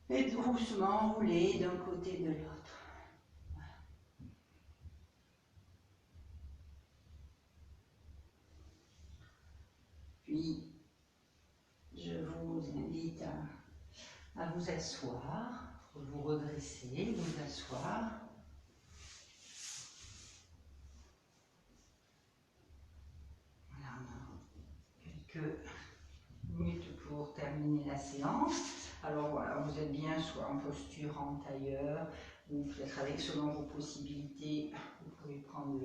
Et doucement roulez d'un côté de l'autre. Voilà. Puis, je vous invite à vous asseoir, vous redresser, vous asseoir. Voilà, on a quelques minutes pour terminer la séance. Alors voilà, vous êtes bien soit en posture en tailleur, ou peut-être avec, selon vos possibilités, vous pouvez prendre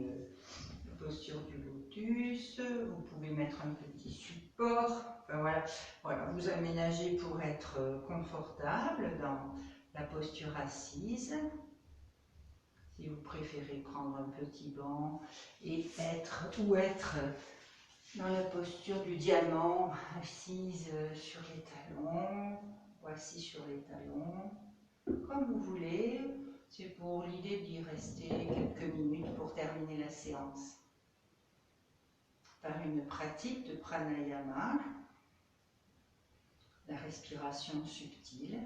la posture du lotus, vous pouvez mettre un petit support. Enfin, voilà, vous aménagez pour être confortable dans la posture assise. Si vous préférez prendre un petit banc et être dans la posture du diamant, assise sur les talons, ou assis sur les talons, comme vous voulez. C'est pour l'idée d'y rester quelques minutes pour terminer la séance. Par une pratique de pranayama, la respiration subtile.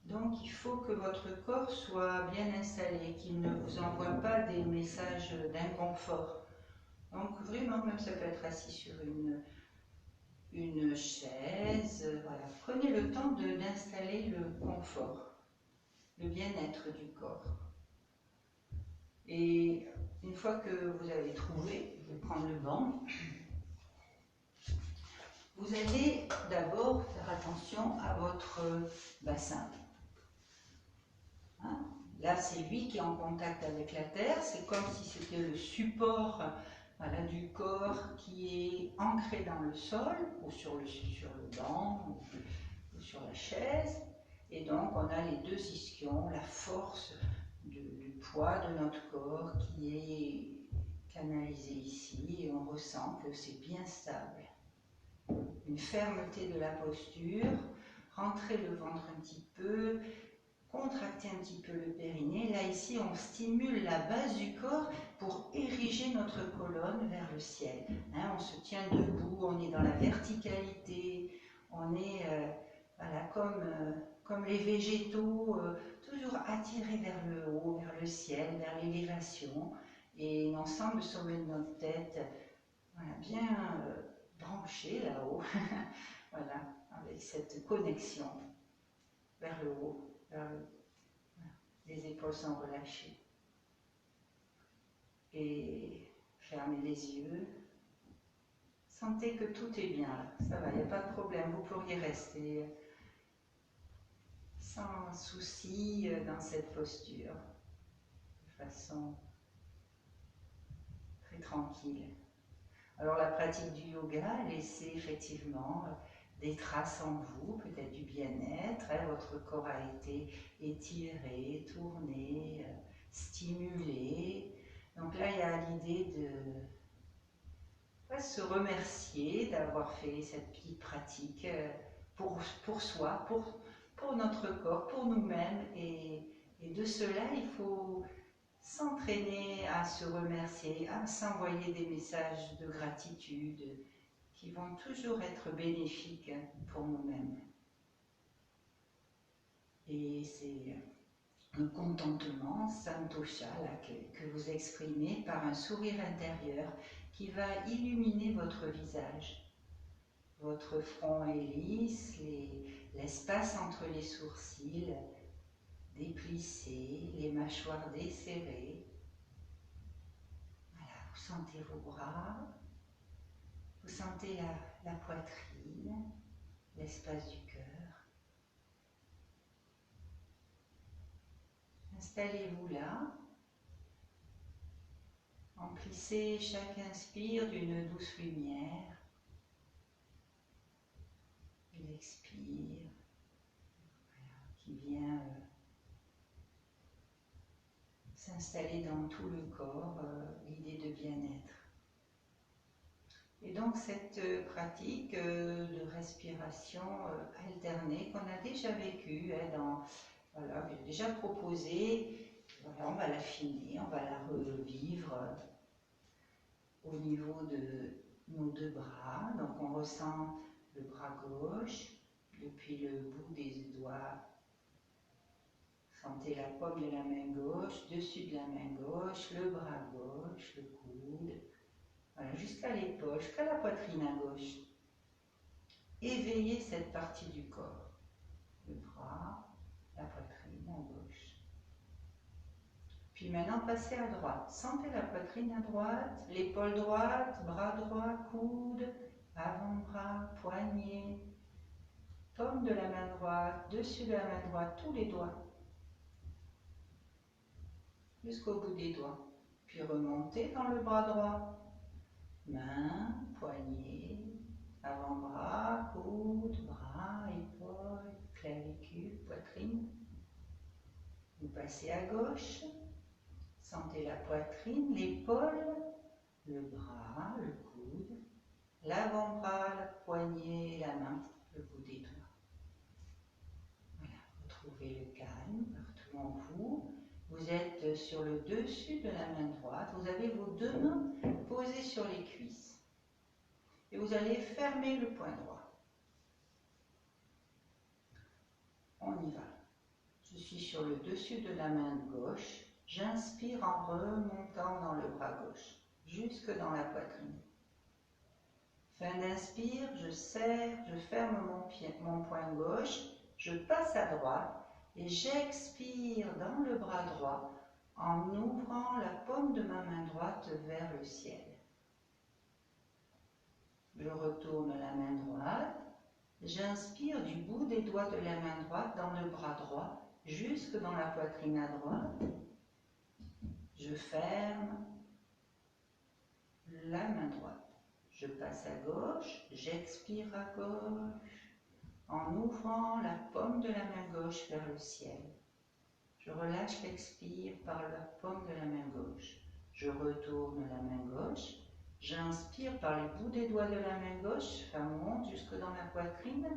Donc il faut que votre corps soit bien installé, qu'il ne vous envoie pas des messages d'inconfort. Donc vraiment, même ça peut être assis sur une chaise, voilà. Prenez le temps d'installer le confort, le bien-être du corps. Et une fois que vous avez trouvé, vous prendre le banc, vous allez d'abord faire attention à votre bassin. Hein? Là, c'est lui qui est en contact avec la terre, c'est comme si c'était le support, voilà, du corps qui est ancré dans le sol, ou sur le banc, ou sur la chaise. Et donc, on a les deux ischions, la force du poids de notre corps qui est canalisé ici, et on ressent que c'est bien stable. Une fermeté de la posture, rentrer le ventre un petit peu, contracter un petit peu le périnée. Là, ici, on stimule la base du corps pour ériger notre colonne vers le ciel. Hein, on se tient debout, on est dans la verticalité, on est voilà, comme les végétaux, toujours attirés vers le haut, vers le ciel, vers l'élévation. Et on sent le sommet de notre tête voilà, bien branché là-haut, voilà, avec cette connexion vers le haut, vers le les épaules sont relâchées. Et fermez les yeux. Sentez que tout est bien là. Ça va, il n'y a pas de problème. Vous pourriez rester sans souci dans cette posture. De façon très tranquille. Alors la pratique du yoga, laissez effectivement des traces en vous, peut-être du bien-être. Hein, votre corps a été étiré, tourné, stimulé. Donc là, il y a l'idée de se remercier d'avoir fait cette petite pratique pour soi, pour notre corps, pour nous-mêmes. Et de cela, il faut s'entraîner à se remercier, à s'envoyer des messages de gratitude qui vont toujours être bénéfiques pour nous-mêmes. Et c'est le contentement, santosha, là, que vous exprimez par un sourire intérieur qui va illuminer votre visage. Votre front est lisse, l'espace entre les sourcils déplissé, les mâchoires desserrées. Voilà, vous sentez vos bras, vous sentez la poitrine, l'espace du cœur. Installez-vous là. Emplissez chaque inspire d'une douce lumière. L'expire, voilà, qui vient s'installer dans tout le corps, l'idée de bien-être. Et donc cette pratique de respiration alternée qu'on a déjà vécue, hein, voilà, que j'ai déjà proposée, voilà, on va l'affiner, on va la revivre au niveau de nos deux bras. Donc on ressent le bras gauche, depuis le bout des doigts. Sentez la paume de la main gauche, dessus de la main gauche, le bras gauche, le coude, voilà, jusqu'à l'épaule, jusqu'à la poitrine à gauche. Éveillez cette partie du corps, le bras, la poitrine à gauche. Puis maintenant, passez à droite. Sentez la poitrine à droite, l'épaule droite, bras droit, coude, avant-bras, poignet, paume de la main droite, dessus de la main droite, tous les doigts, jusqu'au bout des doigts. Puis remontez dans le bras droit. Main, poignet, avant-bras, coude, bras, épaule, clavicule, poitrine. Vous passez à gauche. Sentez la poitrine, l'épaule, le bras, le coude, l'avant-bras, le poignet, la main, le bout des doigts. Voilà, retrouvez le calme partout en vous. Vous êtes sur le dessus de la main droite. Vous avez vos deux mains posées sur les cuisses. Et vous allez fermer le poing droit. On y va. Je suis sur le dessus de la main gauche. J'inspire en remontant dans le bras gauche, jusque dans la poitrine. Fin d'inspire, je serre, je ferme mon poing gauche, je passe à droite et j'expire dans le bras droit en ouvrant la paume de ma main droite vers le ciel. Je retourne la main droite, j'inspire du bout des doigts de la main droite dans le bras droit, jusque dans la poitrine à droite. Je ferme la main droite. Je passe à gauche, j'expire à gauche, en ouvrant la paume de la main gauche vers le ciel. Je relâche l'expire par la paume de la main gauche. Je retourne la main gauche. J'inspire par les bouts des doigts de la main gauche, ça monte jusque dans la poitrine.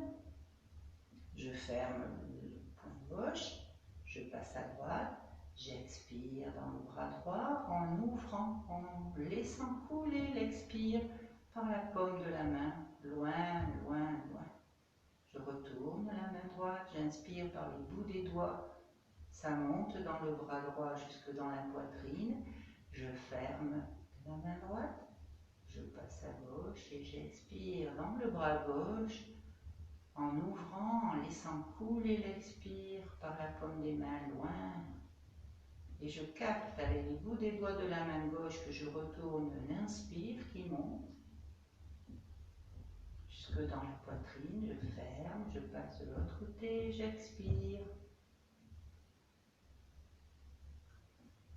Je ferme le poing gauche. Je passe à droite. J'expire dans le bras droit en ouvrant, en laissant couler l'expire par la paume de la main, loin, loin, loin. Je retourne la main droite, j'inspire par les bouts des doigts, ça monte dans le bras droit jusque dans la poitrine. Je ferme la main droite, je passe à gauche et j'expire dans le bras gauche en ouvrant, en laissant couler l'expire par la paume des mains loin. Et je capte avec les bouts des doigts de la main gauche que je retourne l'inspire qui monte jusque dans la poitrine. Je ferme, je passe de l'autre côté, j'expire.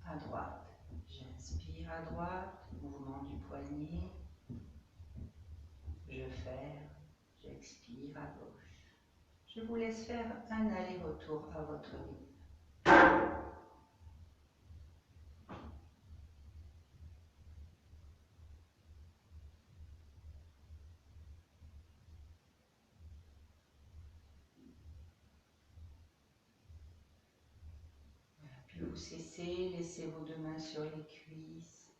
À droite, j'inspire à droite, mouvement du poignet. Je ferme, j'expire à gauche. Je vous laisse faire un aller-retour à votre rythme. Puis vous cessez, laissez vos deux mains sur les cuisses.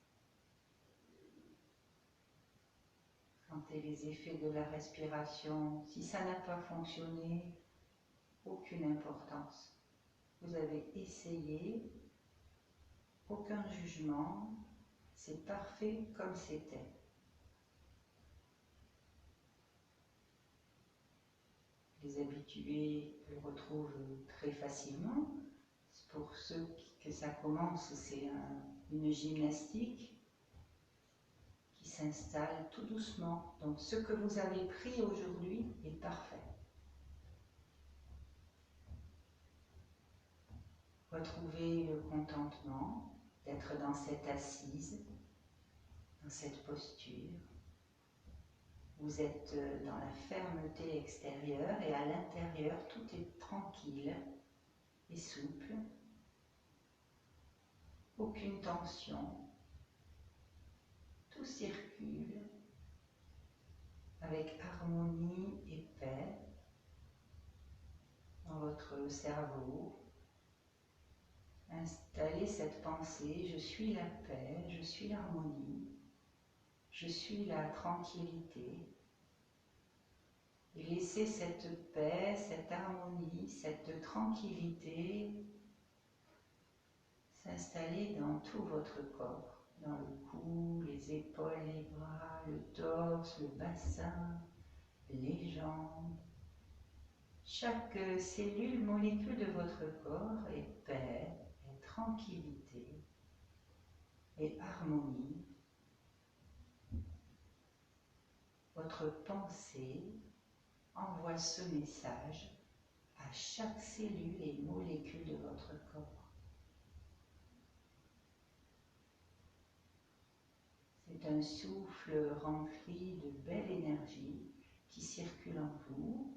Sentez les effets de la respiration. Si ça n'a pas fonctionné, aucune importance. Vous avez essayé, aucun jugement, c'est parfait comme c'était. Les habitués le retrouvent très facilement. Pour ceux que ça commence, c'est une gymnastique qui s'installe tout doucement. Donc ce que vous avez pris aujourd'hui est parfait. Retrouvez le contentement d'être dans cette assise, dans cette posture. Vous êtes dans la fermeté extérieure et à l'intérieur, tout est tranquille et souple. Aucune tension. Tout circule avec harmonie et paix dans votre cerveau. Installez cette pensée, je suis la paix, je suis l'harmonie, je suis la tranquillité. Et laissez cette paix, cette harmonie, cette tranquillité s'installer dans tout votre corps, dans le cou, les épaules, les bras, le torse, le bassin, les jambes. Chaque cellule, molécule de votre corps est paix, est tranquillité et harmonie. Votre pensée envoie ce message à chaque cellule et molécule de votre corps. C'est un souffle rempli de belle énergie qui circule en vous.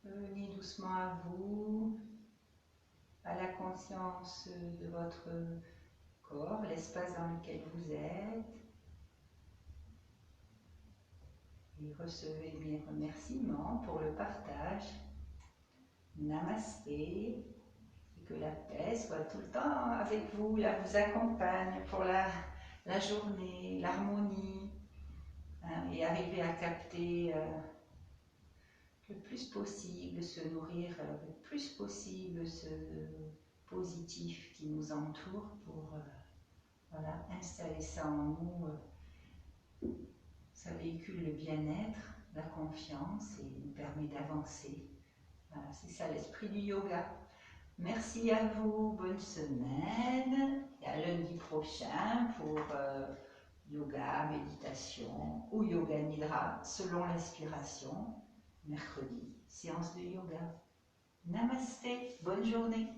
Venez doucement à vous, à la conscience de votre corps, l'espace dans lequel vous êtes. Et recevez mes remerciements pour le partage. Namasté. Et que la paix soit tout le temps avec vous, là, vous accompagne pour la journée, l'harmonie. Hein, et arriver à capter le plus possible, se nourrir le plus possible ce positif qui nous entoure pour voilà, installer ça en nous. Ça véhicule le bien-être, la confiance et nous permet d'avancer. Voilà, c'est ça l'esprit du yoga. Merci à vous, bonne semaine et à lundi prochain pour yoga, méditation ou yoga nidra selon l'inspiration. Mercredi, séance de yoga. Namasté, bonne journée.